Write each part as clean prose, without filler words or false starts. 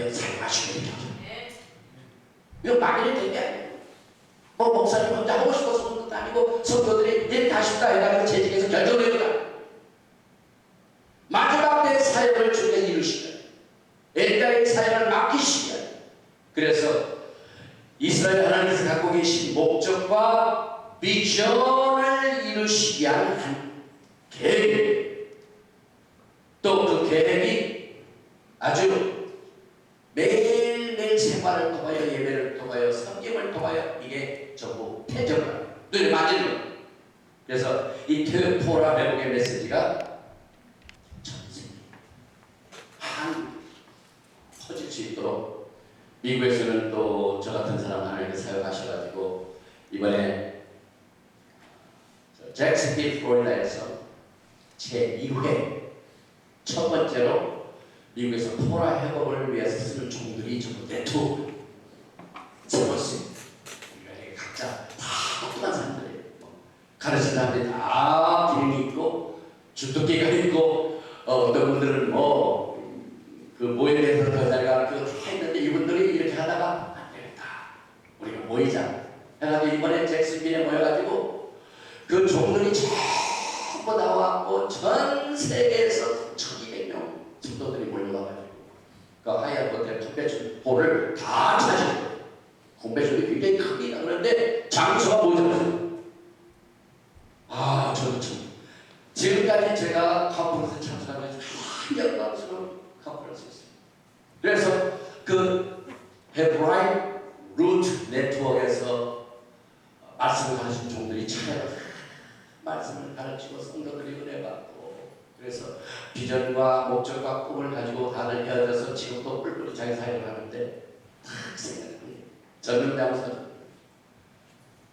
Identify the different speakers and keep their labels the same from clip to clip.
Speaker 1: 그렇게 사용하시면 됩니다. 이거 막연히 된 게 아니에요. 뭐 목사님 혼자 하고 싶어서 그런 것도 아니고 성도들이 이제 다시다 해가지고 재직해서 결정됩니다. 마지막 때 사역을 주께 이루시면 엘다의 사역을 맡기시면 그래서 이스라엘 하나님께서 갖고 계신 목적과 비전을 이루시기 위한 한 계획, 또 그 계획이 아주 매일매일 생활을 통하여 예배를 통하여 섬김을 통하여 이게 전부 태정을 늘 맞는 거예요. 그래서 이 토라 회복의 메시지가 전 세계 한국에 퍼질 수 있도록 미국에서는 또 저 같은 사람 하나님께 사역하셔가지고 이번에 잭슨빌 플로리다에서 제2회 첫 번째로 미국에서 토라 회복을 위해서 쓰는 종들이 전부 네트워크 세웠어요. 각자 다 똑똑한 사람들이에요. 가르치는 사람들이 다 기능이 있고 주특기가 있고 어떤 분들은 그 모임에서 더 잘가 다 했는데 이분들이 이렇게 하다가 안 되겠다. 우리가 모이자 해가지고 이번에 잭슨빌에 모여가지고 그 종들이 전부 나와갖고 전 세계에서 1200명 성도들이 몰려와가지고 그 하얀 호텔 컨벤션 홀을 다 차지했어요. 컨벤션이 굉장히 크긴 하는데 장소가 모자랐어요. 저도 참 지금까지 제가 컨퍼런스 참석하면서 한 영광스러운 컨퍼런스였어요. 그래서 그 헤브라인 루트 네트워크에서 말씀을 가르친 종들이 찾아가서 말씀을 가르치고 성도들이 은혜 받고 그래서 비전과 목적과 꿈을 가지고 다들 헤어져서 지금도 뿔뿔이 자기 사역을 하는데 딱 생각해요. 전능당에서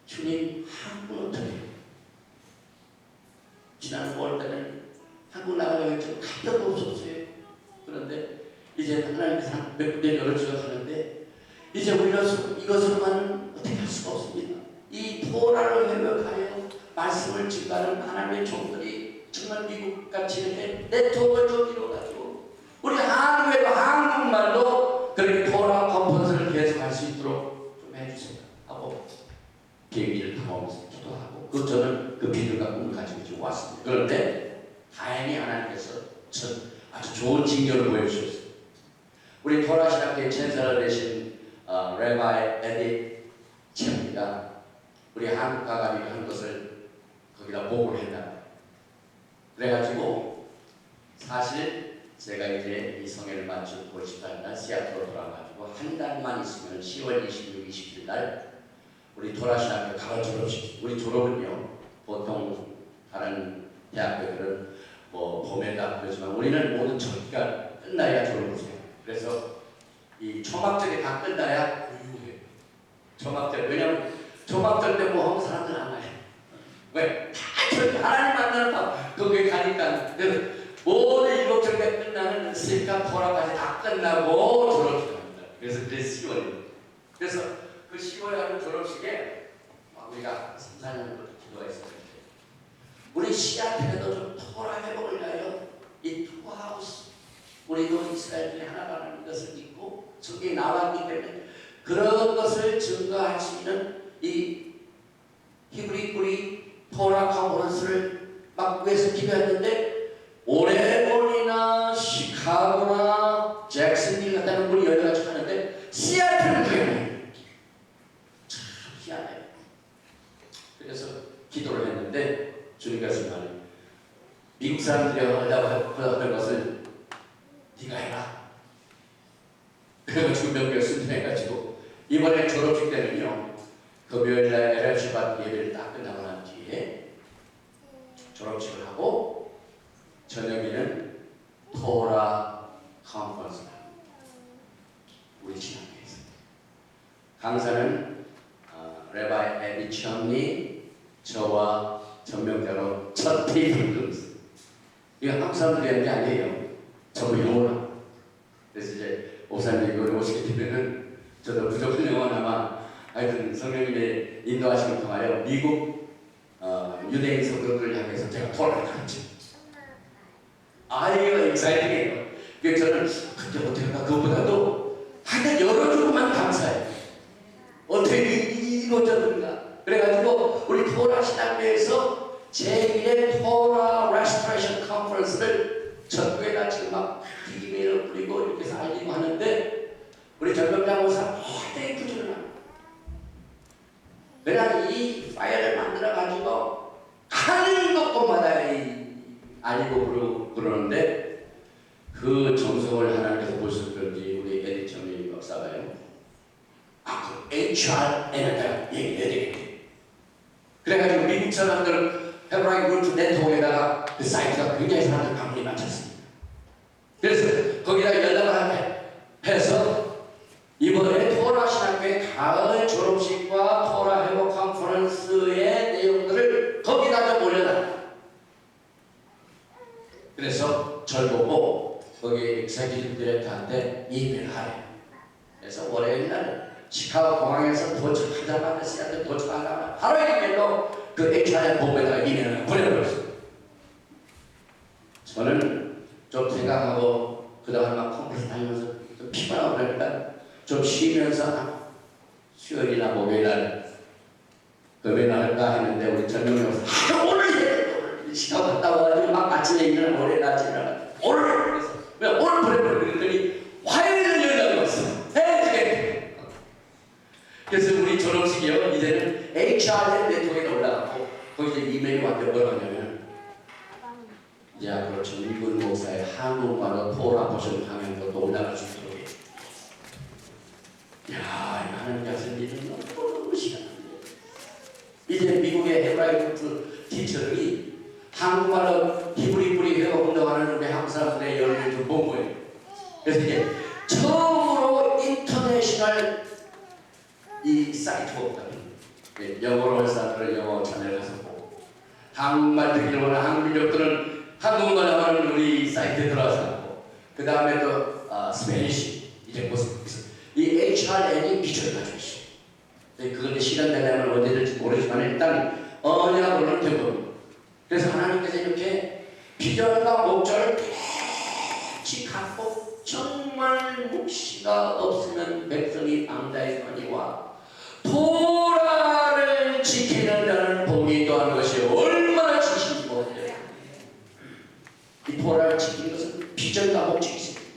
Speaker 1: 주님 한국은 어떻게 지난 5월 때는 한국 나가려고 했죠. 한 번도 없었어요. 그런데 이제 하나님께서 몇 군데 열어주셔서 하는데 이제 우리가 이것으로만은 어떻게 할 수가 없습니다. 이 토라를 회복하여 말씀을 증가하는 하나님의 종들이 정말 미국같이 이렇게 네트워크를 좀 이루어가지고 우리 한국에도 한국말로 그렇게 토라 컨퍼런스를 계속할 수 있도록 좀 해주세요 하고 계기를 담아오면서 기도하고 저는 그 비전과 꿈을 가지고 지금 왔습니다. 그런데 다행히 하나님께서 아주 좋은 징조를 보여주셨어요. 우리 토라 신학교의 챈서를 되신 레바이 에디 챔입니다. 우리 한국 가가지고 한 것을 거기다 보고를 했다. 그래가지고 사실 제가 이제 이 성회를 마치고 싶다는 날 시애틀로 돌아가지고 한 달만 있으면 10월 26, 27일 날 우리 토라신학교 가을 졸업식. 우리 졸업은요 보통 다른 대학교들은 뭐 봄에다 그러지만 우리는 모든 전기가 끝나야 졸업을 해요. 그래서 이 초막절이 다 끝나야 유효해요. 초막절. 왜냐면 초막절 때 뭐 하면 사람들 안 와요. 왜? 다 저기 하나님 만나러 다 거기에 가니까. 그래서 모든 7절에 끝나는 스리카 토라까지 다 끝나고 졸업식을 합니다. 그래서 10월입니다. 그래서 그 10월에 하는 졸업식에 우리가 3, 4년부터 기도가 있었는데 우리 시아틀에도 좀 토라 회복을 위하여 이 투하우스 우리도 이스라엘 중에 하나라는 것을 믿고 저기 나왔기 때문에 그런 것을 증거할 수 있는 이 히브리 뿌리 토라 컨퍼런스를 막 위해서 기도했는데 오레곤이나 시카고나 잭슨빌 같다는 분이 열려가지고 하는데 시애틀은 그게 참 희한해요. 그래서 기도를 했는데 주님께서 말해요. 미국 사람들이 하려고 하는 것을 네가 해라. 그래가지고 몇 개월 순전해가지고 이번에 졸업식 때는요 금요일날 LRC밭 예배를 딱 끝나고 난 뒤에 졸업식을 하고 저녁에는 토라 컨퍼런스를 합니다. 우리 신학교에서 강사는 레바이 에디 첨리 저와 전명자로 첫 테이블을 끊었어요. 이거 한국 사람들이 하는 게 아니에요. 전부 영어로. 그래서 이제 목사님이 이걸 오시게 되면은 저도 부족한 영어나마 하여튼 성령님의 인도하심을 통하여 미국 유대인 성도들을 향해서 제가 토라를 가르쳐. 이거 익사이팅해요. 그래서 저는 그때 어떻게 할까? 그것보다도 결병장 목사 굉장히 부지런합니다. 그러나 이 파일을 만들어 가지고 하는 것마다 알고 그러는데 그 정성을 하나님께서 보실 건지 우리 에디청리 목사가요. 그 HRN을 얘기해야 되겠네. 그래가지고 미국 사람들 헤브라이 루트 네트워크에다가 그 사이트가 굉장히 사람들 방문이 많았습니다. 그래서 거기다 연락을 해서 이번에 토라 신학교의 가을 졸업식과 토라 회복 컨퍼런스의 내용들을 거기다 좀 올려놔. 그래서 절 보고 거기 executive 디렉터한테 이메일을 하래요. 그래서 월요일 날 시카고 공항에서 도착하자마자 시한테 도착하자마자 바로 이메일로 그 HR의 본부에다가 이메일을 보내버렸어요. 저는 좀 생각하고 그동안 막 컨퍼런스 다니면서 좀 피곤하고 그러니까 좀 쉬면서 수요일이나 목요일날 금요일 할까 했는데 우리 전명이 와서 오늘 시카고 갔다 와가지고 막 아침에 일어나 모레 아침에 일어나 오늘 그래서 왜 오늘 보내버려 그랬더니 화요일에 연락이 왔어. 그래서 우리 졸업식이요 이제는 HR 네트워크에 올라가고 거기서 이메일이 왔는데 뭐라고 하냐면 이제 앞으로 정일근 목사의 한국말로 토라 버전 강연도 올라갈 수 있도록 해. 야, 하나님 같은 일은 너무 시간인데 이제 미국의 헤브라이 루트 티처들이 한국말로 히브리 뿌리 회복 운동하는 우리 한국 사람들의 열의를 좀 본 거예요. 그래서 이제 처음으로 인터내셔널 이 사이트가 영어로 할 사람들은 영어 채널 가서 보고 한국말 듣기를 원하는 한국 민족들은 한국말 하는 우리 사이트에 들어가서 보고 그 다음에 또 스페니쉬 이제 무슨 이 HRN이 비전을 가지고 있어요. 그건데 시간 되려면 언제 될지 모르지만 일단 언약으로는 된 겁니다. 그래서 하나님께서 이렇게 비전과 목적을 같이 갖고 정말 묵시가 없으면 백성이 방자에서니와 토라를 지키는 자는 복이 또한 것이 얼마나 지키는지 모르겠어요. 이 토라를 지키는 것은 비전과 목적이 있습니다.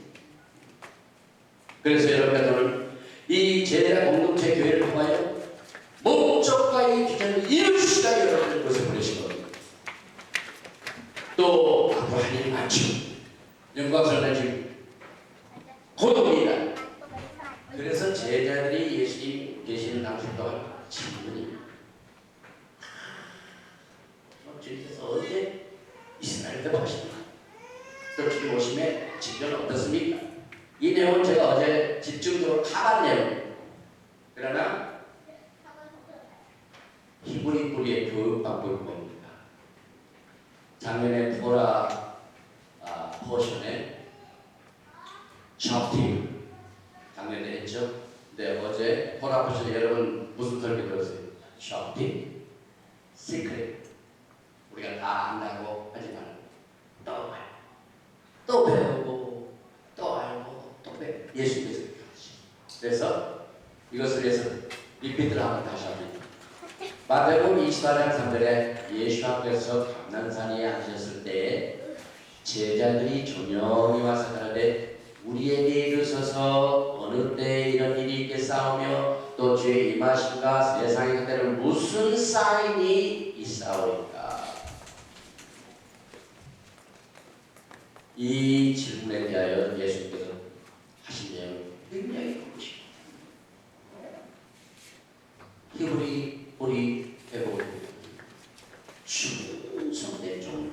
Speaker 1: 그래서 여러분들은 이 제자 공동체 교회를 통하여 목적과 이 비전을 이루시다 여러분들 것을 보내신 겁니다. 또 앞으로 할 일이 많죠. 영광스러운 지금 고독이다. 그래서 제자들이 예수님 계시는 당시 동안 질문이 주님께서 어제 이스라엘에 가십니까? 또 주님 오심에 직전 어떻습니까? 이 내용은 제가 어제 집중적으로 가반 내용입니다. 그러나 히브리 뿌리의 교육 방법이 뭡니까? 작년에 토라 포션에 샤프팅 작년에 했죠. 근데 어제 토라 포션에 여러분 무슨 설교 들었어요? 샤프팅, 시크릿. 우리가 다 안다고 하지만 또 봐요. 또 배우고 또 알고 또 배우고 예수님께서 그렇게 하시죠. 그래서 이것을 위해서 리피트를 한번 다시 합니다. 마태복음 24장 3절에 예수 앞에서 감난산에 앉으셨을 때 제자들이 조용히 와서 가라되 우리에게 이르소서 어느 때 이런 일이 있겠사오며 또 주의 임하심과 세상의 그때는 무슨 사인이 있사오리까. 이 질문에 대하여 예수님께서 하신 내용은 굉장히 궁금합니다. 히브리 우리 회복을 충성된 종.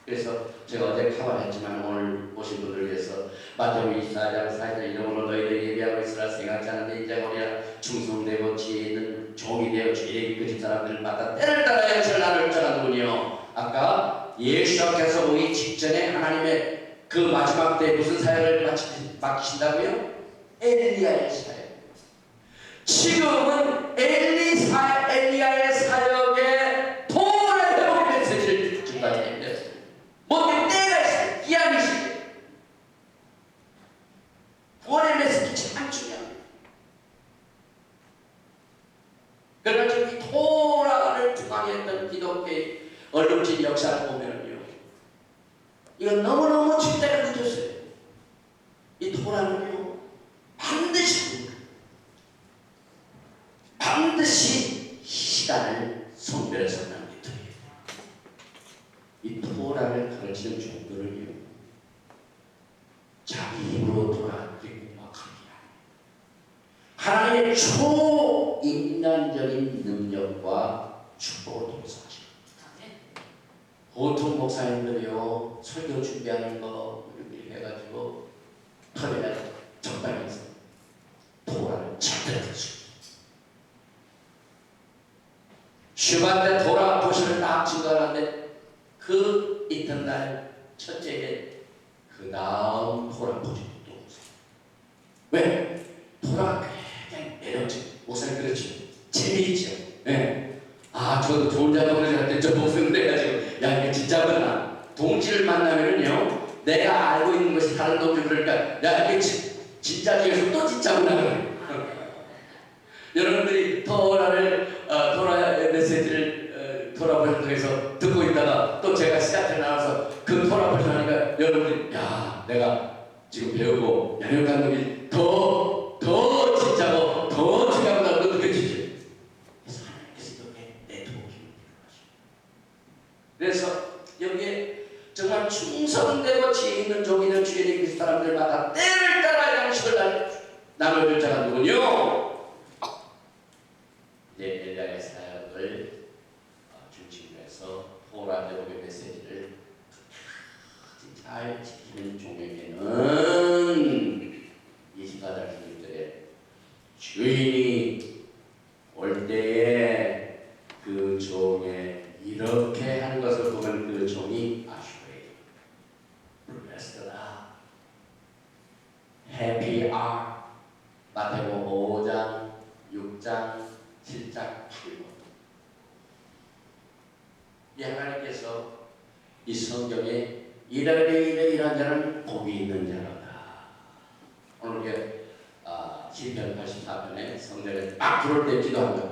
Speaker 1: 그래서 제가 어제 카바했지만 오늘 오신 분들을 위해서 마태복음 24장 4절 이름으로 너희들 예비하고 있으라 생각지 않은데 이제 우리가 충성되고 지혜 있는 종이 되어 주의 이끄신 사람들을 맡아 때를 따라 역사를 나눌 자가 누구니요. 아까 예수 앞에서 오기 직전에 하나님의 그 마지막 때 무슨 사역을 맡기신다고요? 엘리야의 사역. 지금은 엘리야의 사역에 토라의 회복의 메시지를 증가해야 됩니다. 뭔데 때가 있어요. 기한이 있어요. 구원의 메시지 참 중요합니다. 그러나 지금 이 토라를 주관했던 기독교의 얼룩진 역사를 보면요, 이건 너무너무 집대가 늦었어요. 이 토라는요 하나님의 초인간적인 능력과 축복을 동사하시고, 보통 목사님들이요 설교 준비하는 거 이렇게 해가지고 털에 적당해서 도라를 잡들어 주시고, 슈바트 도라 보시를 딱 증거하는데 그 이튿날 첫째에 그 다음 도라 보시를 또 오세요. 왜? 도라가 굉장히 매력적. 목사님 그렇죠. 재미있죠. 네. 아 저도 좋은 작업을 할 때 저 목사님 그래가지고 야 이게 진짜구나. 동지를 만나면은요 내가 알고 있는 것이 다른 동지 그러니까 야 이게 진짜 중에서 또 진짜구나 그래. 여러분들이 토라의 메시지를 토라 버전 통해서 듣고 있다가 또 제가 시작해 나와서 그 토라 버전 하니까 여러분들이 야 내가 지금 배우고 양현 감독이 더 진짜고 더 중요하다고 느껴지죠. 그래서 하나님께서 이렇게 네트워킹을 이루어가시고, 그래서 여기에 정말 충성되고 지혜 있는 종이 있는 주의 그리스도 사람들마다 때를 따라 양식을 나눠줄 자가 누구요? 이제 엘리야의 사역을 중심으로 해서 토라 제목의 메시지를 잘 지키는 종에게는 24장 주님들의 주인이 올 때에 그 종에 이렇게 하는 것을 보면 그 종이 아슈레이 블레스드다 해피 아 마태복음 5장 6장 7장 8번 이 하나님께서 이 성경에 이런 자는 복이 있는 자로다. 오늘 이게 시편 84편에 성전에 막 들어올 때 기도합니다.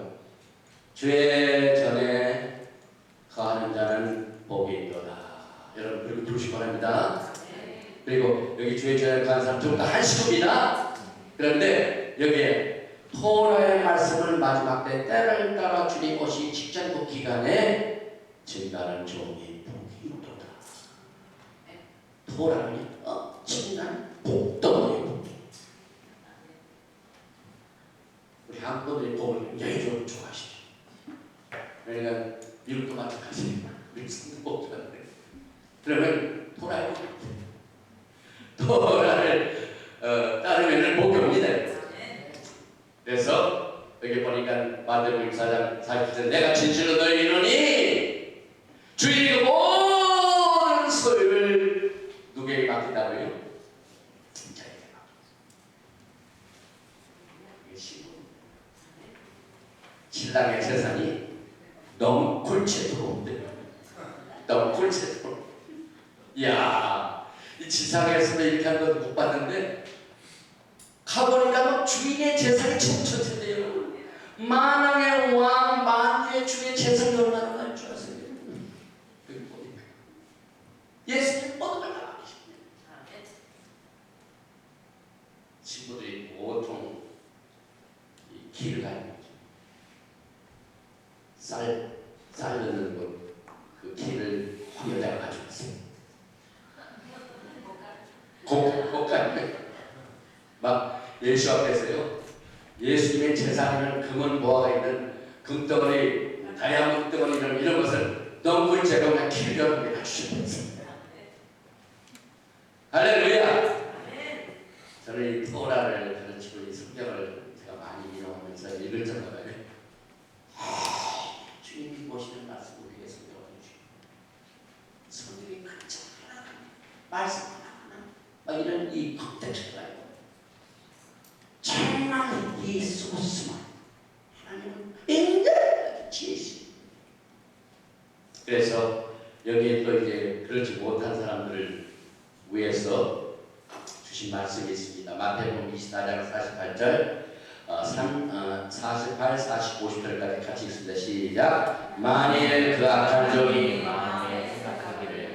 Speaker 1: 주의 전에 거하는 자는 복이 있도다. 여러분 그리고 부르시기 바랍니다. 그리고 여기 주의 전에 거하는 사람 전부 다 한 식구입니다. 그런데 여기에 토라의 말씀을 마지막 때 때를 따라 주님 오시 직전 그 기간에 증가하는 종이 복이 있도다. 토라는 엄청난 복덩어리예요. 우리 한국분들이 복을 굉장히 좋아하시죠. 그러니까 미국도 마찬가지예요. 미국도 복 좋아하는데 그러면 토라를 따르면 복이 옵니다. 그래서 여기 보니까 마태복음 24장 49절 내가 진실로 너희에게 이르노니 주의 모든 소유를 누구에게 맡긴다고요? 자에게 맡긴다. 이게 신랑의 재산이 너무 골치도로운데 너무 골치도로. 이야 이 지상에서는 이렇게 하는 것도 못 봤는데 가보니까 막 주인의 재산이 천천인데요. 만왕의 왕 만주의 주의 재산이 얼마나 많은 줄 아세요? 여기 보니까 예수님 모든 걸 다 맡기십니다. 친구들이 보통 이 길을 가는 거죠. 쌀 넣는 그 길을 황여자가 가지고 있어요. 곡간에 막 예수 앞에서요. 예수님의 재산에는 금은 보화가 있는 금덩어리, 다이아몬드 덩어리 이런 것을 너무 제가 그냥 길을 여러분에게 갖추셨습니다. 할렐루야. 저는 이 토라를 가르치고 이 성경을 제가 많이 인용하면서 읽을 적마다 주님이 보시는 말씀 우리에게 성경을 주시고 성경이 그렇지 않아 말씀 하나 이런 이 컨텍스트가 있고 정말 이 소스만 하나님은 굉장히 지혜시. 그래서 여기에 또 이제 그렇지 못한 사람들을 위해서 주신 말씀이 있습니다. 마태복음 24장 48절 48, 40, 50절까지 같이 읽습니다. 시작. 만일 그 악한 종이 마음에 생각하기를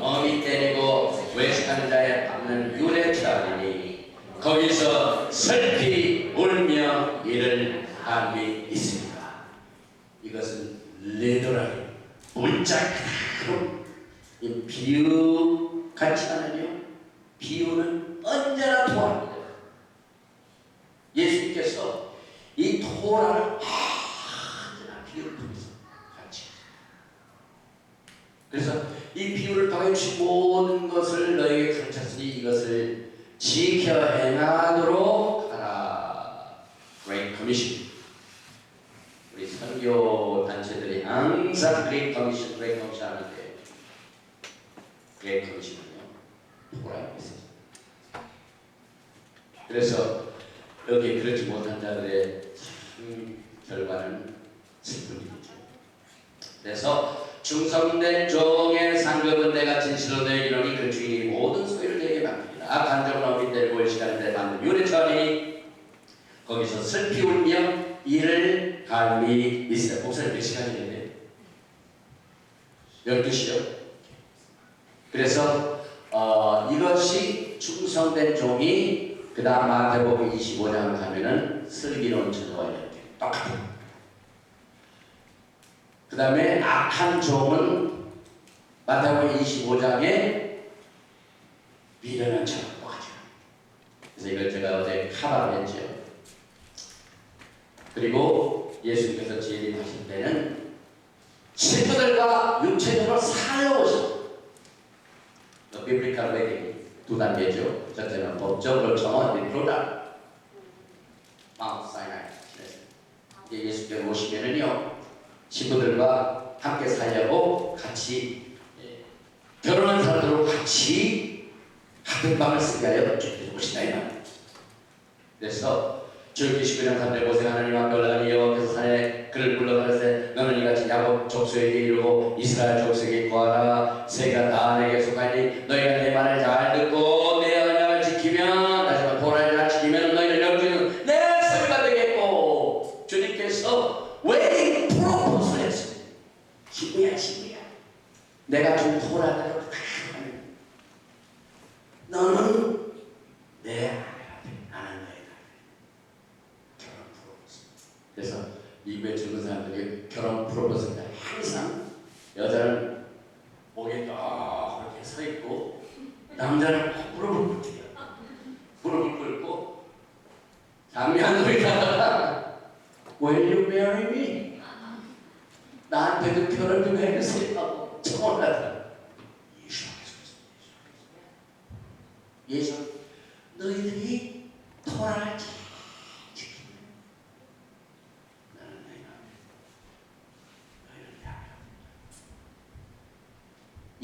Speaker 1: 어미 때리고 외식하는 자에 받는 유래처리니 거기서 슬피 울며 이를 함이 있습니다. 이것은 레더라리 문짝 그럼 이 비유 같지 않으며 비유는 언제나 통합니다. 예수님께서 이 토라를 언제나 비유를 통해서 같이 그래서 이 비유를 통해 주신 모든 것을 너에게 가르쳤으니 이것을 지켜 행하도록 하라. Great Commission. 우리 선교 단체들이 항상 Great Commission 하는데 Great Commission은요 토라에 있어요. 그래서 여기에 그렇지 못한 자들의 결과는 슬픈 일이죠. 그래서 충성된 종의 상급은 내가 진실로 내게 이르노니 그 주인이 모든 소유를 내게 맡깁니다. 악한 종은 어린 데를 올 시간인데 받는 유래 처하니 거기서 슬피 울며 이를 갈미 있어요. 목사님 몇 시간이는데? 12시요. 그래서 이것이 충성된 종이 그 다음 마태복음 25장 가면은 슬기로운 처녀와 이렇게 똑같아요. 그 다음에 악한 종은 마태복음 25장에 미련한 처녀와 똑같아요. 그래서 이걸 제가 어제 카바를 했죠. 그리고 예수님께서 재림하실 때는 친구들과 육체적으로 살아오셨어요. 비블리컬 웨딩 두 단계죠. 첫째는 법적으로 정한 리프로다 마운트 사이나이. 이제 예수께서 오시면은요 친구들과 함께 살려고 같이 결혼한 사람들과 같이 같은 방을 쓰게 하여 주께서 오신다 이 말. 그래서 주의 19년 3대 모세 하나님 앞에 올라가니 여호와께서 산에 그를 불러가라사대 너는 이같이 야곱 족속에게 이르고 이스라엘 족속에게 구하라. 세계가 다 내게 속하니 너희가 내 말을 잘 듣고 내 언약을 지키면 다시마 도라를 잘 지키면 너희를 영주는 내 소유가 되겠고 주님께서 웨딩 프로포즈를 했어요. 친구야 친구야 내가 준 도라대로 다 하면 너는 내 그래서 미국에 젊은 사람들이 결혼 프로포즈할 때 항상 여자는 목에 딱 그렇게 서 있고 남자는 무릎을 꿇대요. 무릎을 꿇고 장미한 소리 하다가 Will you marry me? 나한테도 결혼 좀 해주세요 하고 청혼하더라. 예수 너희들이 토라를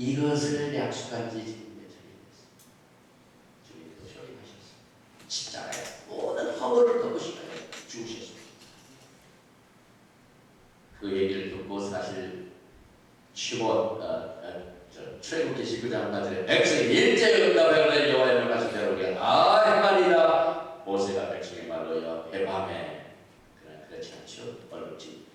Speaker 1: 이것을 약속한 지 지금 몇 년이 됐습니다. 주님께서 초림하셨습니다. 십자가에 모든 허물을 덮으시고 죽으셨습니다. 그 얘기를 듣고 사실 출애굽기 19장 말씀에 백성이 일제히 응답하여 여호와의 명하신 대로 우리가 다 행하리라. 모세가 백성의 말로 해밤에 그렇지 않죠. 어렵지.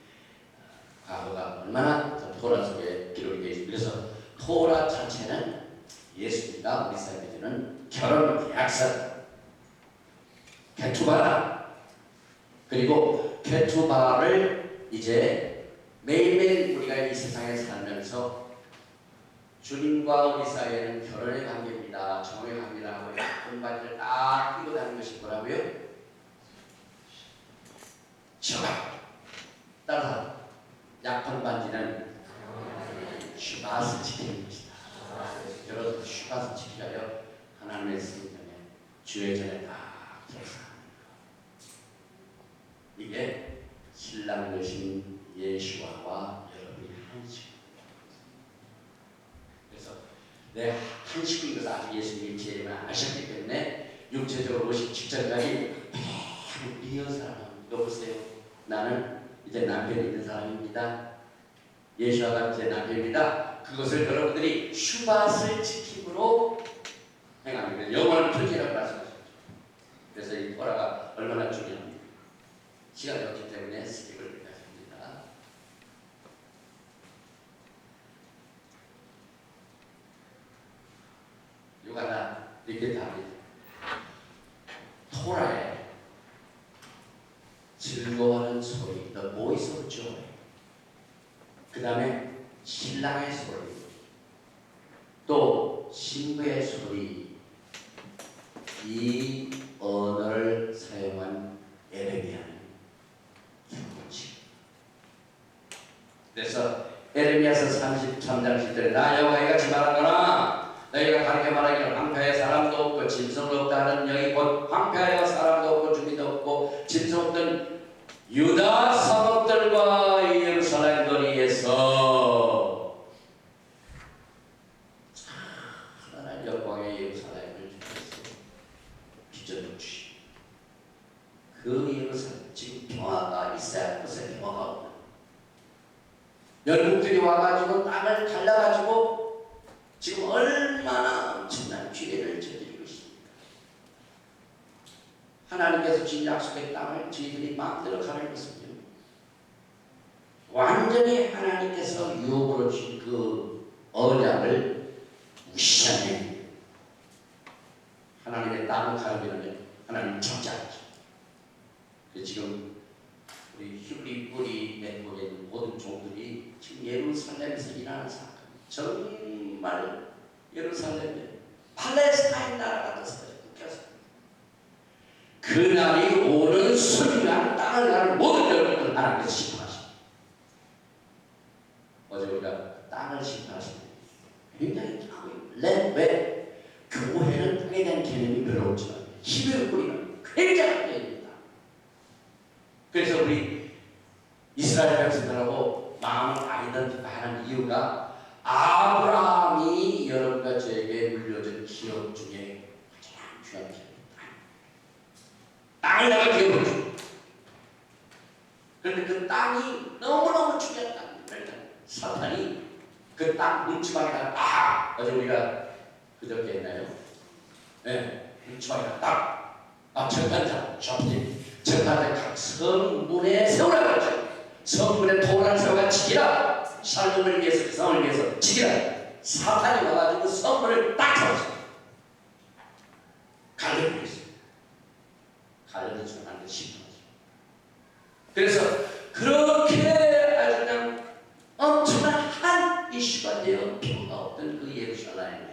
Speaker 1: 과거가 얼마나 토라 속에 기록이 되어 있습니다. 그래서 토라 자체는 예수님과 우리 사이에 주는 결혼 계약서 케투바라. 그리고 케투바를 이제 매일매일 우리가 이 세상에 살면서 주님과 우리 사이에는 결혼의 관계입니다. 정의 관계라 하고 약혼 바지를 딱 끼고 다니는 것이 뭐라고요? 셔가. 따라서 약혼 반지는 슈바스 지키는 것이다. 여러분 슈바스 지키려 하나님의 성전에 주의 전에 딱 들어가는 것. 이게 신랑 되신 예수와와 여러분이 한 식구. 그래서 내 한 식구인 것을 아직 예수님이 제일 아셨기 때문에 육체적으로 오시기 직전까지 리허설하는 거 보세요. 나는 이제 남편이 있는 사람입니다. 예수와 제 남편입니다. 그것을 여러분들이 슈밧을 지킴으로 행합니다. 영원한 표지라고 말씀하셨죠. 그래서 이 토라가 얼마나 중요합니다. 시간이 없기 때문에 스킵을 하십니다. 요가나 이렇게 답니다. 토라에 즐거워하는 소리, the voice of joy. 그 다음에 신랑의 소리, 또 신부의 소리, 이 언어를 사용한 에레미야는 기록지. 그래서 에레미야서 33장 10절에 나 여호와가 이같이 말하노라 너희가 가르쳐 말하기를 황폐의 사람도 없고 짐승도 없다 하는 영이 곧 황폐하여 사람도 없고 주민도 없고 짐승 없던 유다 성읍들과 예루살렘 거리에서 하나님 영광의 예루살렘을 주셨어요. 비전을 주시고 그 예루살렘 지금 평화가 있어야 할 곳에 평화가 없는 열국들이 와가지고 땅을 갈라가지고 지금 얼마나 엄청난 죄를 저지르고 있습니다. 하나님께서 주신 약속의 땅을 저희들이 마음대로 가는 것은요, 완전히 하나님께서 유업으로 주신 그 언약을 무시하는 하나님의 땅을 가르기는 하나님 정죄하죠. 지금 우리 히브리 뿌리 맺고 있는 모든 종들이 지금 예루살렘에서 일어나는 사건, 정말 예루살렘에 팔레스타인 나라가 됐어요. 그날이 오는 순간 땅을 가는 모든 열국을 하나님께서 심판하십니다. 어제 우리가 땅을 심판하십니다. 굉장히 왜 교회는 땅에 대한 개념이 별로 없지만 히브리 뿌리는 굉장한 개념입니다. 그래서 우리 이스라엘 백성들하고 마음을 아이덴티파이하는 이유가 아브라함이 여러분과 저에게 물려준 기업 중에 가장 중요한 기업입니다. 땅을 내가 기업을 줘. 그런데 그 땅이 너무너무 중요한 땅입니다. 사탄이 그 땅 뭉치방에다가 어제 우리가 그저께 했나요? 네, 뭉치방에다가 재판장, 재판장 각 성문에 세우라고 하죠. 성문에 도를 세워가 지키라. 삶을 위해서, 성을 위해서 지키라. 사탄이 와가지고 성문을 딱 세웠어요. 갈려고 했어요. 갈려서 하나님께 심판하죠. 그래서 그렇게 아주 그냥 엄청난 한 이슈가 되어 평화가 없던 그 예루살렘에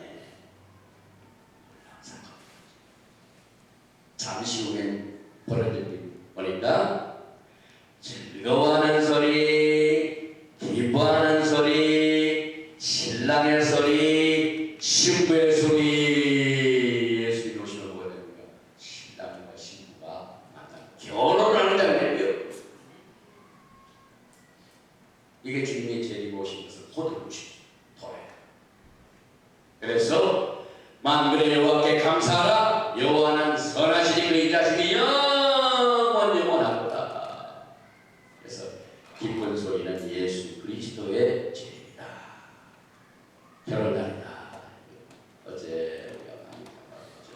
Speaker 1: 잠시 후엔 벌어진 보니까 즐거워하는 소리, 기뻐하는 소리, 신랑의 소리, 신부의 소리. 예수님이 오시면 뭐가 됩니까? 신랑과 신부가 만나 결혼하는 장면이에요. 이게 주님의 재림 오신 것을 호들고 돌아요. 그래서 만군의 여호와께 감사하라. 여호와는 선하시니 그 일하심이 영원하도다. 그래서 기쁜 소리는 예수 그리스도의 죄이다. 결혼날이다. 어제 우리가 많이 가봤죠.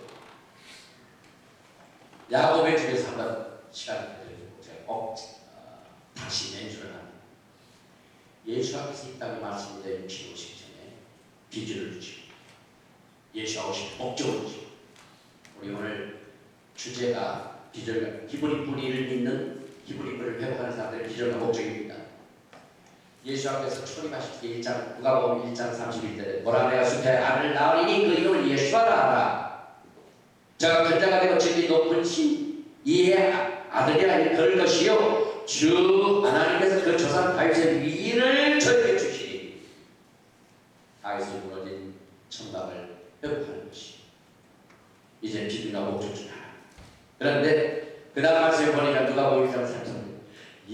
Speaker 1: 야곱의 집에서 한번 시간을 드리고 제가 꼭 다시 멘션을 합니다. 예수께서 이 땅에 말씀드린 피 오시기 전에 비주를 주시고 예수가 오신 목적을 주시고 우리 오늘 주제가 비전과 히브리 뿌리를 믿는 히브리 뿌리를 회복하는 사람들의 비전과 목적입니다. 예수께서 초림하실 때 1장 누가복음 1장 31절에 보라 내가 숲에 알을 낳으리니 그 이름을 예수아라 하라. 저가 큰 자가 되고 질이 높은 신 이의 아들이 아닌 그럴 것이요 주 하나님께서 그 조상 다윗의 위인을 저에게 주시니 다윗이 무너진 천당을 회복하는 것이 이제 비전과 목적 중 하나. 그런데 그 다음 말씀에 보니까 누가복음 1장 30절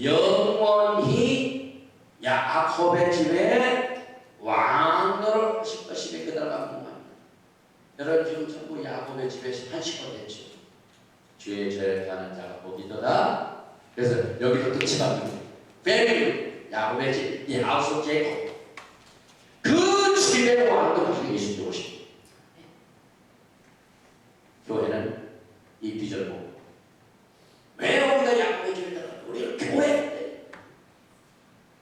Speaker 1: 영원히 야곱의 집에 왕노를 하실 것이니 그다가 궁금합니다. 여러분 지금 전부 야곱의 집에서 한 식구가 됐죠. 주의 죄를 가는 자가 복이도다. 그래서 여기도 끝이 갑니다. 패밀리 야곱의 집, 이 하우스 오브 제이콥 그 집의 왕도 가지고 예수님이 오십니다. 교회는 이 비전을 보고 왜 우리가 야곱의 집에 들어가? 우리는 교회인데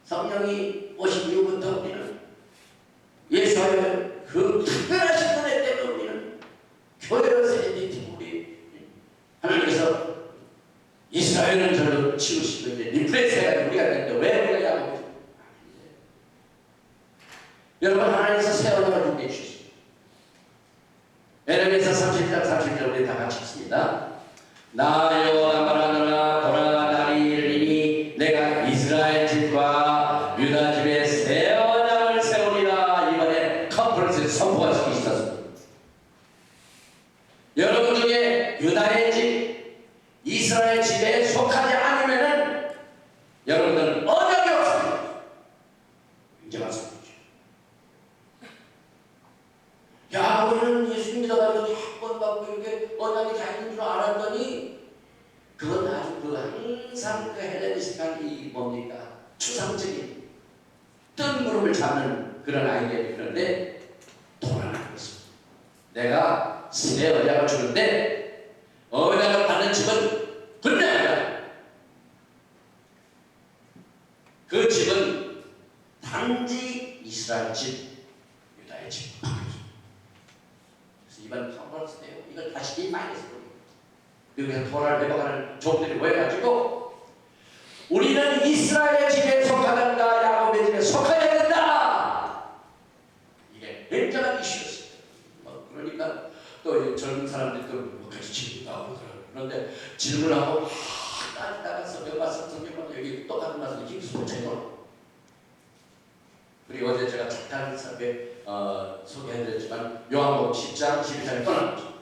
Speaker 1: 성령이 오신 이후부터 우리는 예수의 그 특별하신 은혜 때문에 우리는 교회로서 identity 우리 하나님께서 이스라엘은 저를 치우시고 이제 리프레스해가지고 우리가 됐는데 왜 우리가 야곱의 여러분, 하나님께서 새 언약을 준비해 주셨어요. 에레미야 30장 30절 우리 다 같이 읽습니다. 나 여호와 말하노라, 보라, 날이 이르리니 내가 이스라엘 집과 유다 집에 새 언약을 세우리라. 이번에 컨퍼런스에 선포가 있었습니다. 여러분 중에 유다의 집, 이스라엘 집에 속하지 않으면은 여러분들은 언약이 없습니다. 인정할 수 없죠. 야, 우리는 예수 믿어가지고 한번 받고 이렇게 언약이 다 있는 줄 알았더니 그건 아주 항상 헬레니스트한 이 뭡니까? 추상적인 뜬구름을 잡는 그런 아이디어이 그런데 돌아가고 있습니다. 내가 새 언약을 주는데 언약을 받는 집은 분명하다. 그 집은 단지 이스라엘 집, 유다의 집. 그래서 이번 컨퍼런스 때 이걸 다시 리마인드해서 여기서 토라를 회복하는 종들이 모여가지고 우리는 이스라엘 집에 속하단다, 야곱의 집에 속해야 된다. 이게 굉장한 이슈였어요. 그러니까 또 젊은 사람들도 같이 질문 나오고 그런데 질문하고 따지다가 성경 말씀 여기 또 다른 말씀 힘쓰고 제대로. 그리고 어제 제가 잠깐 소개해드렸지만 요한복음 10장 12장에 떠나죠.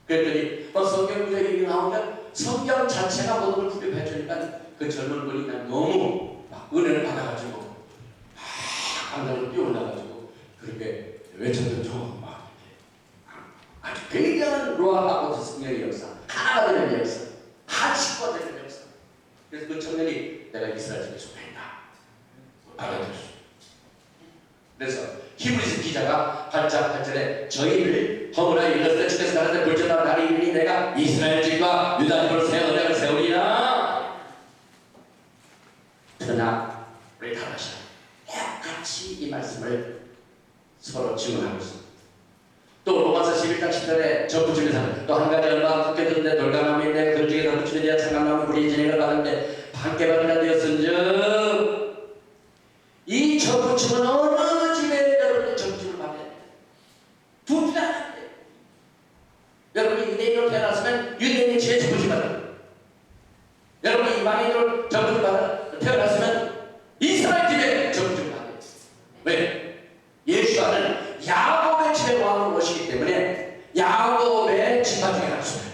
Speaker 1: 그랬더니 성경 구절이 나오면 성경 자체가 모든 걸 구별해 주니까 그 젊은 분이 난 너무 막 은혜를 받아가지고 감정을 뛰어올라가지고 그렇게 외쳤던 막 아주 굉장한 로아하고 성령의 역사, 하나가 되는 역사, 한 식구가 되는 역사. 그래서 그 청년이 내가 이스라엘 집에 속했다 받아들였어. 그래서 히브리서 기자가 8장 8절에 저희를 허물하여 일렀을 주께서 나한테 불전한 날이 이르니 내가 이스라엘 집과 유다 집으로 새 언약을 세우리라. 그러나 우리 다시 똑같이 이 말씀을 서로 증언하고 있습니다. 또 로마서 11장 10절에 저 붙임의 사람 또 한 가지 얼마나 섞여졌는데 돌감함인데 그 중에서 붙임에 대한 상감함은 우리 진행을 받았는데 함께 받으라 되었은즉 이 저 붙임은 어느 집에 여러분이 저 붙임을 받아야 돼요? 두지도 않아야 돼요. 여러분이 유대인으로 태어났으면 유대인이 제일 저 붙임 받아야 돼요. 여러분이 이방인으로 저 붙임 받아 태어났으면 이스라엘 집에 저 붙임 받아야 돼요. 왜? 예수와는 야곱의 집에 왕으로 오시기 때문에 야곱의 집안 중에 하나입니다.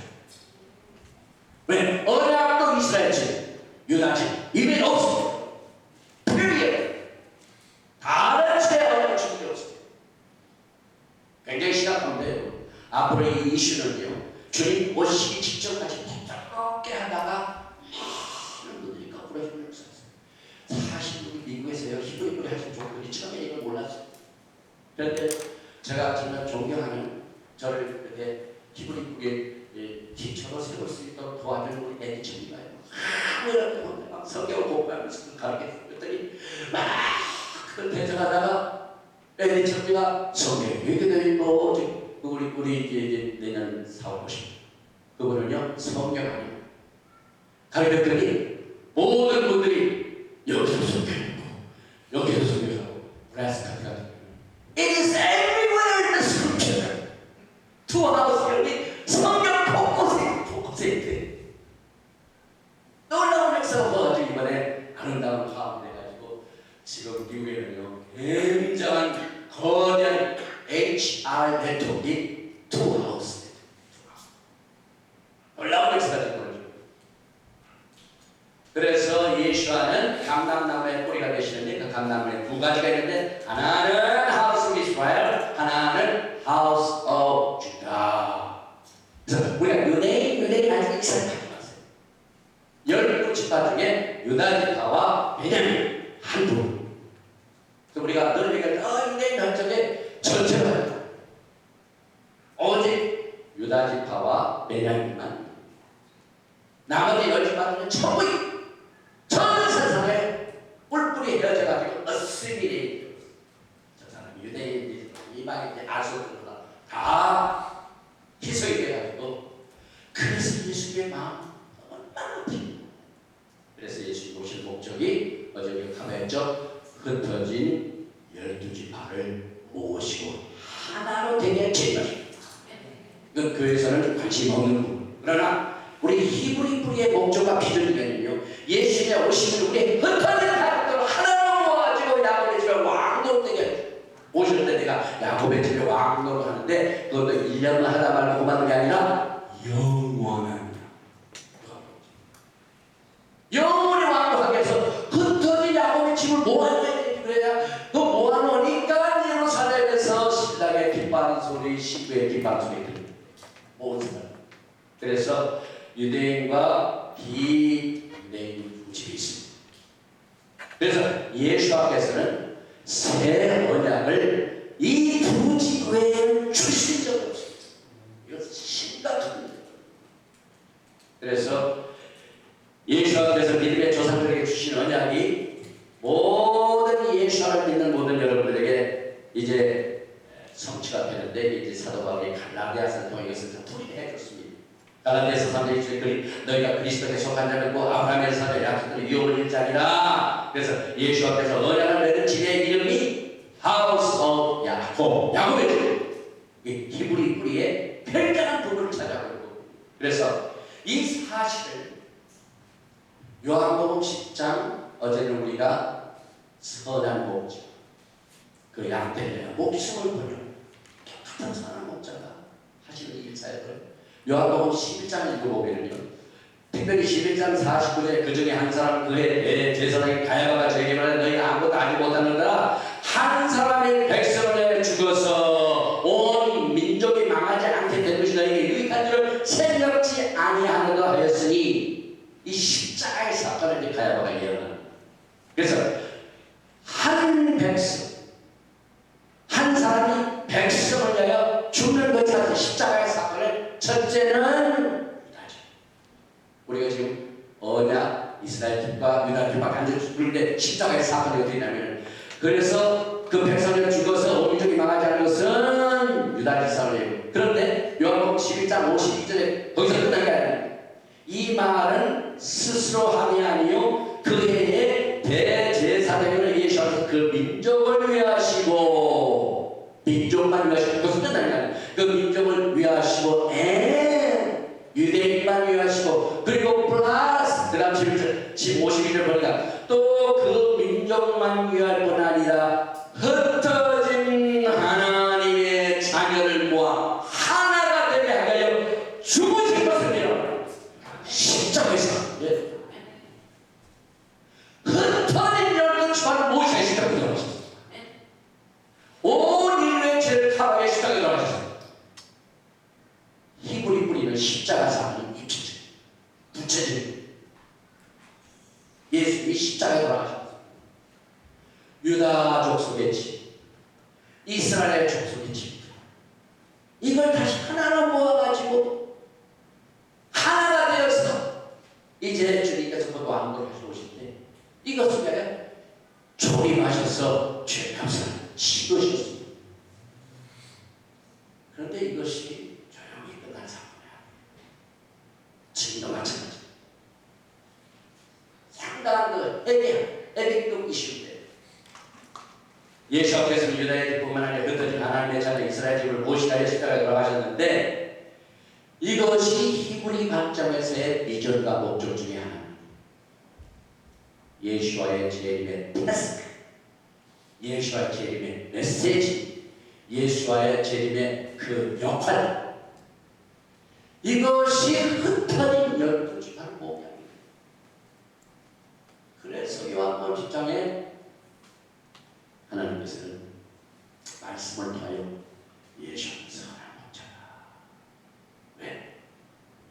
Speaker 1: 왜? 언약도 이스라엘 집, 유다 집 이미 없습니다. 다른 새 언약을 주는 게 없습니다. 굉장히 심각한데요. 앞으로 이 이슈는요, 주님 오시기 직전까지 부끄럽게 하다가 많은 분들이 거꾸로 힘을 썼어요. 사실 우리 미국에서요, 히브리어를 하신 종들이 처음에 이걸 몰랐어요. 그런데 제가 정말 존경하는 저를 이렇게 히브리국의 기초로 세울 수 있도록 도와주는 우리 애기처리가요. 이렇게 막 성경을 공부하면서 가르쳤더니 막 그걸 대적하다가 애기처리가 성경이 이렇게 되어 있고 우리 이제 내년 4월 50일 그거는요 성경 아니에요. 가르쳤더니 모든 분들이 여기서 성경이고 여기서 성경하고 브라스카트 같은 It is everywhere in the scripture. 투어하우스 여기 성경 포커스에 있대. 놀라운 역사가 보아가지고 이번에 아름다운 화합이 돼가지고 지금 미국에는요 굉장한 거대한 HR 네트워크인 투어하우스. 놀라운 역사가 된 거죠. 그래서 예수와는 감람나무의 뿌리가 되시는데 그 감람나무에 두 가지가 있는데 하나는 하우스 오브 이스라엘, 하나는 하우스 오브 주다. 그래서 우리가 유대인 아니고 이스라엘 가져갔어요. 12지파 중에 유다 지파와 베냐민 한 부분. 그래서 우리가 늘 얘기할 때 유대인 한쪽에 전체가 오직 유다 지파와 베냐민만. 나머지 10지파는 전부 전 세상에 뿔뿔이 헤어져가지고 어스미리 저 사람 유대인 이방인 아수들보다 다 희석이 돼가지고 그래서 예수님의 마음 얼마나 아픕니다. 그래서 예수님 오실 목적이 어제 우리가 가봐했죠. 흩어진 12지파를 모으시고 하나로 되게 제입하십니다. 이건 교회에서는 관심 없는 부분. 그러나 우리 히브리 뿌리의 목적과 비전이면요, 예수님의 오시면 우리 흩어진 가족들을 하나로 모아가지고 야곱의 집에 왕노릇 되게 오실 때 내가 야곱의 집에 왕노릇 하는데 그것도 1년만 하다 말고 그만둔 게 아니라 영원한 영원히 왕노하게 해서 흩어진 야곱의 집을 모아줘야 돼. 그래야 그 모아놓으니까 예루살렘에서 신랑의 기뻐하는 소리, 신부의 기뻐하는 소리 들립니다. 모든 사람. 그래서 유대인과 비유대인 두 집이 있습니다. 그래서 예수님께서는 새 언약을 이 두 집 외에는 주신 적이 없습니다. 이것은 심각한 문제입니다. 그래서 예수님께서 믿음의 조상들에게 주신 언약이 모든 예수를 믿는 모든 여러분들에게 이제 성취가 되는데, 이제 사도 바울이 갈라디아서 통해 이것을 다 풀이해 줬습니다. 갈라디아서 3장 1절에 너희가 그리스도에 속한 자면 고 아브라함의 사자 약속들이 유업을 일자리라. 그래서 예수 앞에서 언약을 맺은 집의 이름이 하우스 오브 야곱, 야곱의 집, 히브리 뿌리의 굉장한 부분을 찾아보고, 그래서 이 사실을 요한복음 10장, 어제는 우리가 선한 목자, 그 양떼를 목숨을 버려 같은 선한 목자가 하시는 일사역을 요한복음 11장 읽어보면요, 특별히 11장 49절에 그 중에 한 사람, 그의 제사장이 가야바가 저에게 말하되 너희가 아무것도 알지 못하는구나. 한 사람의 백성을 내어 죽어서 온 민족이 망하지 않게 된 것이 너희에게 유익한 줄을 생각지 아니하는가 하였으니, 이 십자가의 사건을 이제 가야바가 예언합니다. 그래서 한 백성, 한 사람이 백성을 위하여 죽는 것이 같은 십자가의 사건을, 첫째는 우리가 지금 언약 이스라엘 팀과 유다 팀과 간절히 죽는데 십자가의 사건이 어떻게 되냐면, 그래서 그 백성을 죽어서 온 민족이 망하지 않은 것은 유다 지사를. 그런데 요한복음 11장 52절에 거기서 끝난 게 아니에요. 이 말은 스스로 함이 아니요 그의 대제사장을 예수하셔서 그 민족을 위하시고, 민족만 위하시고, 그것은 끝난 게 아니에요. 그 민족을 위하시고 유대인만 위하시고, 그리고 플러스 그 다음 52절 보니까 또 그 민족만 위할 뿐 아니라 흩어진 하나님의 자녀를 모아 하나가 되게 하여 죽으신 것입니다. 십자가에서 흩어진 12지파를 모시게 십자가에 들어가셨습니다. 온 인류의 죄를 타박해 십자가에 들어가셨습니다. 히브리 뿌리는 십자가 사건은 부채질. 예수님이 십자가에 돌아가셨습니다. 유다 족속의 집, 이스라엘 족속의 집, 이걸 다시 하나로 모아가지고 하나가 되어서 이제 주님께서 그 왕국을 하시고 오실 때 이것을 위하여 조림하셔서 죄값을 치르셨습니다. 그런데 이것이 조용히 끝난 사건이야. 지금도 마찬가지. 상당한 그 에픽급 이슈인데, 예수 앞에서는 유다의 집뿐만 아니라 흩어진 하나님의 자녀 이스라엘 집을 모시다 십자가에 돌아가셨는데, 이것이 히브리 관점에서의 비전과 목적 중에 하나입니다. 예수와의 재림의 태스크, 예수와의 재림의 메시지, 예수와의 재림의 그 역할, 이것이 흩어진 12지파를 모으게. 그래서 요한복음 10장에 하나님께서는 말씀을 통하여 예수는 선한 목자다. 왜?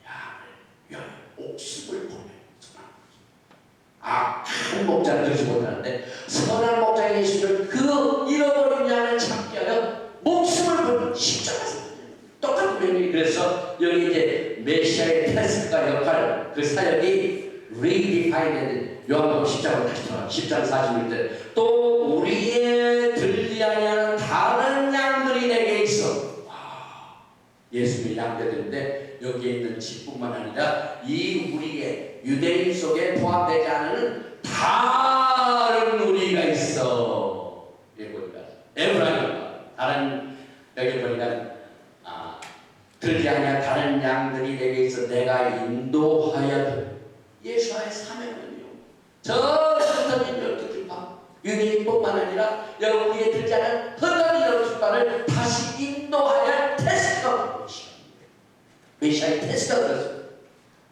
Speaker 1: 양을 위하여 목숨을 보내. 악한 목자는 그러지 못하는데 선한 목자 예수를 그 잃어버린 양을 찾게 하여 목숨을 보내. 십자가에서 똑같은 명령이. 그래서 여기 이제 메시아의 태스크가 역할, 그 사역이 redefined. 요한복음 10장으로 다시 돌아가. 10장 41절 또 우리의 들지 아니하는 다른 양들이 내게 있어. 예수님이 양떼들인데 여기에 있는 집뿐만 아니라 이 우리의 유대인 속에 포함되지 않은 다른 우리가 있어. 이게 보니까 내가 인도하여 예수와의 사명은요, 저 흩어진 12지파 유대인뿐만 아니라 영국에 들지 않은 흩어진 12지파를 다시 인도하여 테스트가 메시아의 테스트가 그렇습니다.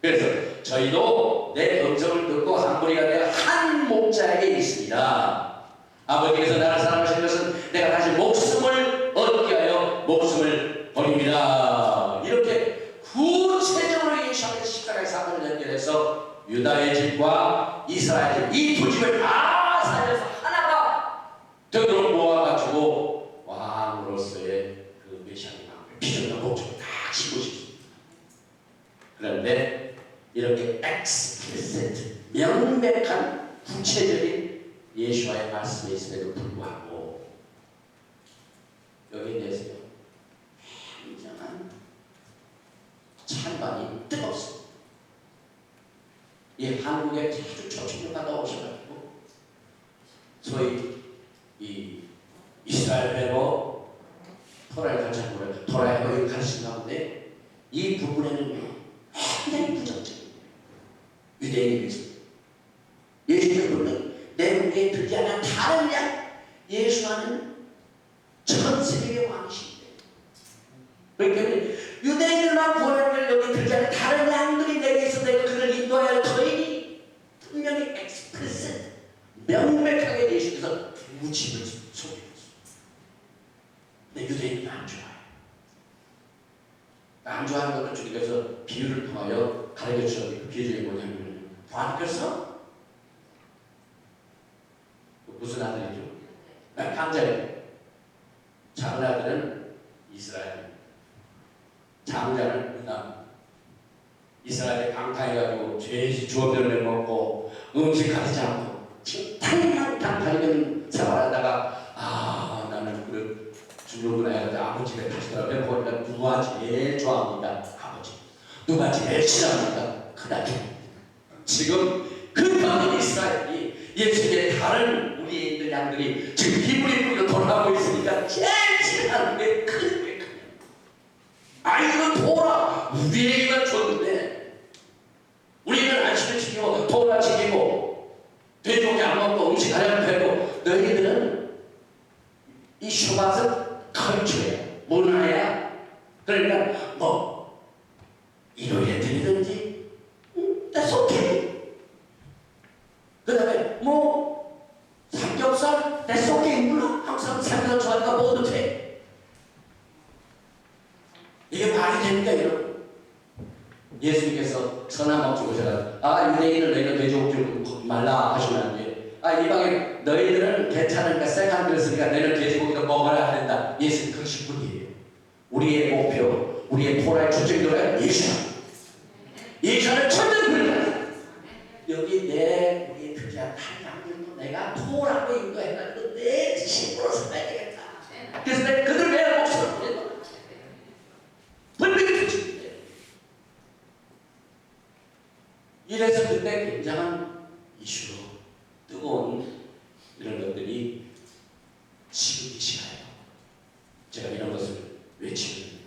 Speaker 1: 그래서 저희도 내 음성을 듣고 한 무리가 되어 한 목자에게 있습니다. 아버지께서 나를 사랑하신 것은 내가 다시 목숨을 얻게 하여 목숨을 버립니다. 이렇게 구체적으로 예수님의 십자가의 사건을 연결해서 유다의 집과 이스라엘 집 이 두 집을 다 살려서 하나가 되도록 모아가지고 왕으로서의 그 메시아의 마음을 비전과 목적을 다 지고 싶습니다. 그런데 이렇게 explicit 명백한 구체적인 예수와의 말씀이 있음에도 불구하고 여기에 대해서 굉장한 찬반이 뜨겁습니다. 이 한국에 아주 초청료가 오셔가지고 소위 이 이스라엘 배로 토라를 가르치는 토라의 거를 가르치는 가운데 이 부분에는 굉장히 부정적입니다. 유대인이 있습니다. 예수님은 내국에 들지 않은 다른 양, 예수와는 전 세계의 왕이신데, 그러니까 유대인들만 구원을 여기 들지 않은 다른 양들이 내게 있어 내가 그를 인도하여 할 터이니 분명히 explicit 명백하게 예수께서 두 집을 소개했습니다. 근데 유대인은 안 좋아요. 안 좋아하는 것을 주님께서 비유를 통하여 가르쳐 주셨는데 그 비유가 뭐냐면 부하님께서 무슨 아들이죠? 강자예요. 작은 아들은 이스라엘, 장자는 유다. 이스라엘에 강타해가지고 죄지 주업들을 먹고 음식 가리지 않고 탕탕탕 다니는 생활하다가 아 나는 그 주는구나 해서 아버지가 다시 돌아오면 보니까 누가 제일 좋아합니다. 아버지. 누가 제일 싫어합니다. 큰아들. 지금 그 이스라엘이 예수님의 다른 우리들 양들이 지금 히브리 불로 돌아가고 있으니까 제일 싫어하는 게 큰 게 크냐. 아이고 도라 우리에게만 줬는데 우리는 안식을 지키고 도라 지키고 돼지고기 안 먹고 음식 가려면 되고 너희들은 이 슈바스 컬처야 문화야. 그러니까 뭐 일요일에 드리든지 that's okay. 그 다음에 뭐 삼겹살 that's okay. 물론 항상 삼겹살 좋아하니까 먹어도 돼. 이게 말이 됩니까 여러분? 예수님께서 선한 먹주고 제가 유대인을 너희가 돼지고기 먹지 말라 하시면 안 돼. 이방에 너희들은 괜찮으니까 쎄한 그랬으니까 너희는 돼지고기도 먹어야 된다. 예수님 그것이 분이에요. 우리의 목표, 우리의 토라의 초점이 예수야. 예수는 천년 불이다. 여기 우리의 특이한 한양들도 내가 토라고 인도해가지고 내 친구로 살아야 되겠다. 그래서 내가 그들 내 목숨을 보낸다. 분명히 특징인데 이래서 그때 굉장한 이슈로 뜨거운 이런 것들이 지금 이 시간에요. 제가 이런 것을 외치거든요.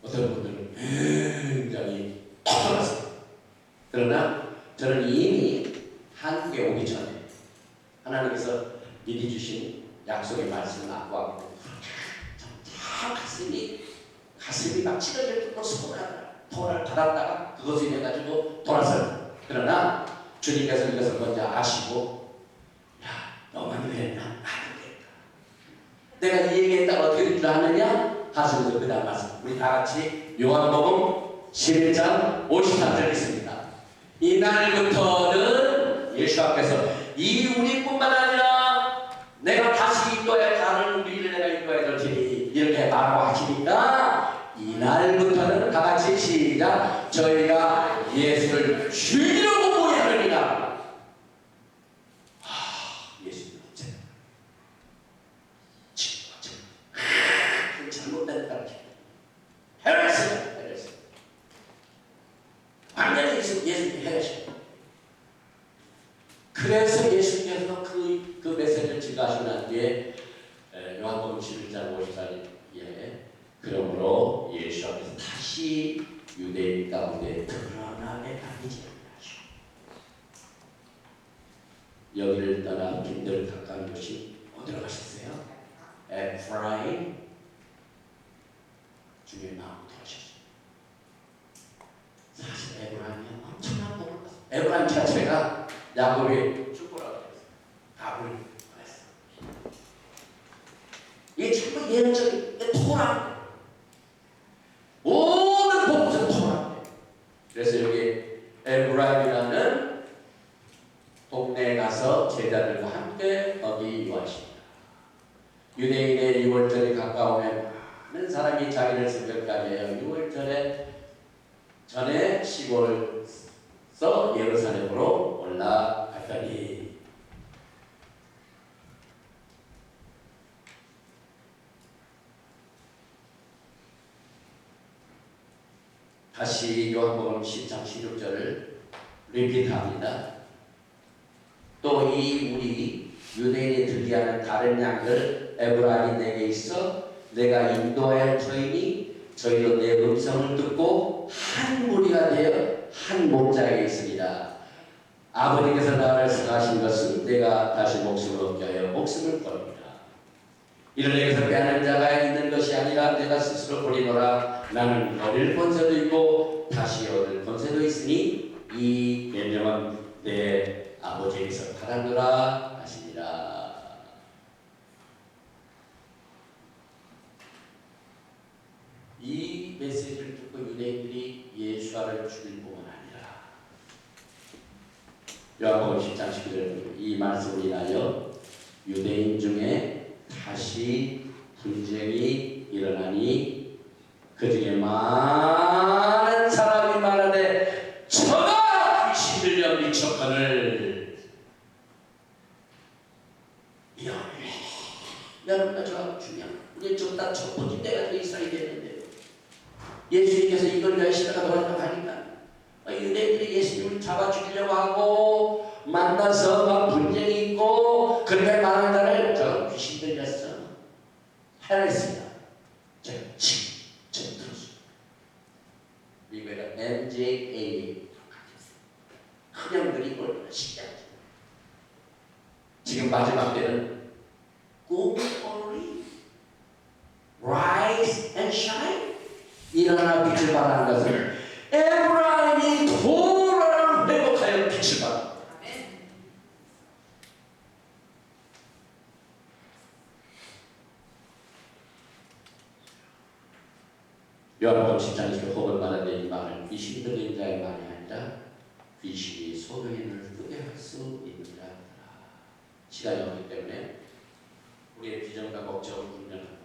Speaker 1: 어떤 분들은 굉장히 터졌습니다. 그러나 저는 이미 한국에 오기 전에 하나님께서 미리 주신 약속의 말씀을 안고 참 가슴이 막 찢어질 정도로 손을 받았다가 그것을 인해 가지고 돌아서요. 그러나 주님께서 이것을 먼저 아시고 야 너만 그랬나 나도 그랬다. 내가 이 얘기했다고 어떻게 된 줄 아느냐 하시면서 그 다음 말씀 우리 다 같이 요한복음 11장 53절 있습니다. 이날부터는 예수 앞에서 이 우리뿐만 아니라 내가 다시 인도해 가는 우리를 내가 인도해 줄 테니 이렇게 말하고 하시니까 이날부터는 다 같이 시작 저희가 예수를 주인으로 모여하느니라. 예수님 없어요. 지금 잘못된 가르침 헤레스 완전히 예수님 헤레스. 그래서 예수님께서 그 메시지를 증거하시고 난 뒤에 요한복음 11장 54절에 그러므로 예수 앞에서 다시 유대인 가운데 드러나게 다니지 않으시오. 여기를 떠나 빈들 가까운 곳이 어디로 가셨어요? 에프라임 중에 나무도 하셨어요. 사실 에브라임이 엄청난 복을 받았어요. 에브라임 자체가 야곱의 축복이라고 했어요. 답을 받았어요. 이게 전부 예언적인 토라. 모든 복은 토라. 그래서 여기 에브라임이라는 동네에 가서 제자들과 함께 거기 요하십니다. 유대인의 6월절이 가까우면 많은 사람이 자기를 생각하게 해요. 6월절에 전에 시골에서 예루살렘으로 올라갔더니 다시 요한복음 10장 16절을 리피트합니다. 또 이 우리 유대인이 들게 하는 다른 양들 에브라임이 내게 있어 내가 인도하여 터이니 저희도 내 음성을 듣고 한 무리가 되어 한 목자에게 있습니다. 아버지께서 나를 사하신 것은 내가 다시 목숨을 얻게 하여 목숨을 겁니다. 이를 내게서 빼앗는 자가 있는 것이 아니라 내가 스스로 버리노라. 나는 얻을 권세도 있고 다시 얻을 권세도 있으니 이 명령은 내 아버지에게서 받았노라 하시니라. 이 메시지를 듣고 유대인들이 예수를 죽일 뿐만 아니라 요한복음 10장 19절 이 말씀을 인하여 유대인 중에 다시 분쟁이 일어나니 그 중에 많은 사람이 말하되 저가 귀신 들려 미쳤거늘. 여러분과 저하고 중요한 우리 좀 다 첫 번째 때가 있어야 되는데 예수님께서 이걸 열심히가 도와주려고 하니까 유대인들이 예수님을 잡아 죽이려고 하고 만나서 막 분쟁이 있고 그렇게 많은 날을 저 귀신 들렸어 하였습니다. 제가 들었어요. 미국의 MJA 큰형들이 이걸 시작했어요. 지금 마지막 때는 Go only rise and shine. 일어나 빛을 발하는 것은 에브라임이 도라를 회복하여 빛을 발한다. 요한복음 10장에서 혹은 말하는 이 말은 귀신 들린 자의 말이 아니라 귀신이 소경인을 뜨게 할 수 있느니라. 시간이 없기 때문에 우리의 비전과 목적을 분명합니다.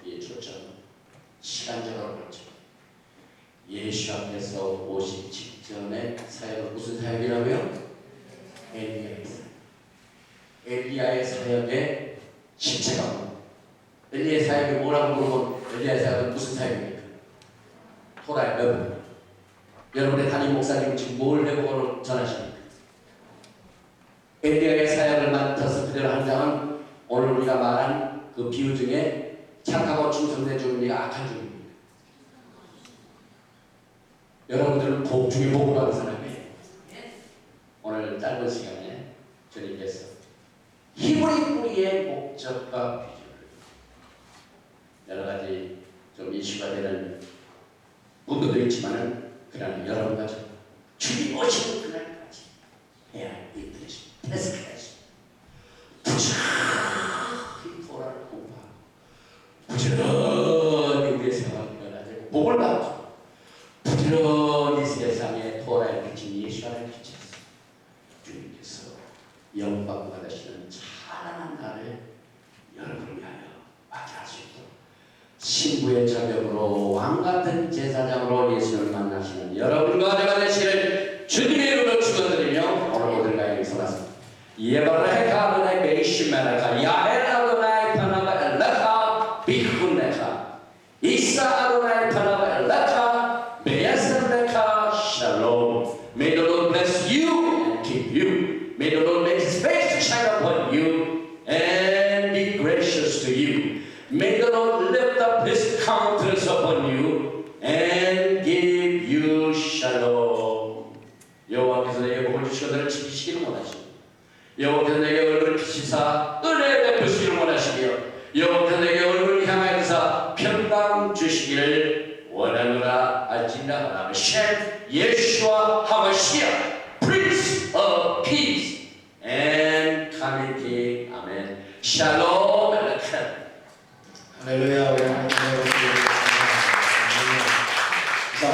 Speaker 1: 우리의 초점은 시간적으로 그렇죠. 예수 앞에서 오신 직전의 사역은 무슨 사역이라고요? 엘리야의 사역. 엘리야의 사역의 실체가 뭐예요? 엘리야의 사역이 뭐라고 물어보면 엘리야의 사역은 무슨 사역입니까? 토라의 여러분. 여러분의 담임 목사님은 지금 뭘 회복으로 전하십니까? 엘리야의 사역을 맡아서 그대로 한 자는 오늘 우리가 말한 그 비유 중에 착하고 충성된 종입니까? 악한 종입니까? 여러분들은 복 중에 복을 받은 사람이에요. 오늘 짧은 시간에 주님께서 히브리 뿌리의 목적과 비전을 여러 가지 좀 이슈가 되는 부분도 있지만은 그냥 여러분과 저 주님 오시는 그날까지 해야 할 일들이 테스트해서 부지런히 토라를 공부하고 부지런히 우리의 생활을 변화되고 복을 받고 부지런히 세상에 토라의 빛인 예수라는 빛에서 주님께서 영광 받으시는 찬란한 날을 여러분을 위하여 맞이할 수 있도록 신부의 자격으로 왕같은 제사장으로 예수를 만나시는 여러분과 내가 되시는 주님의 이름으로 축원드리며 오늘 모든 가에게 선하습니다. 예바레카 아도나이 베이시메레카 야엘 아도나이 파나바 엘레카 비훈레카 이사 아도나이 파나바 엘레카 베야셀레카 샬롬. May the Lord bless you and keep you. May the Lord make His face to shine upon you and be gracious to you. May the Lord lift up His countenance upon you and give 원하십니다. 여호와께서 내게 얼굴을 비치사 은혜 베푸시기를 원하시며 여호와께서 내게 얼굴을 향하여서 평강 주시기를 원하노라 할지니라. 셰프 예수와 하마시아 Prince of Peace and Community. 아멘. 샬롬.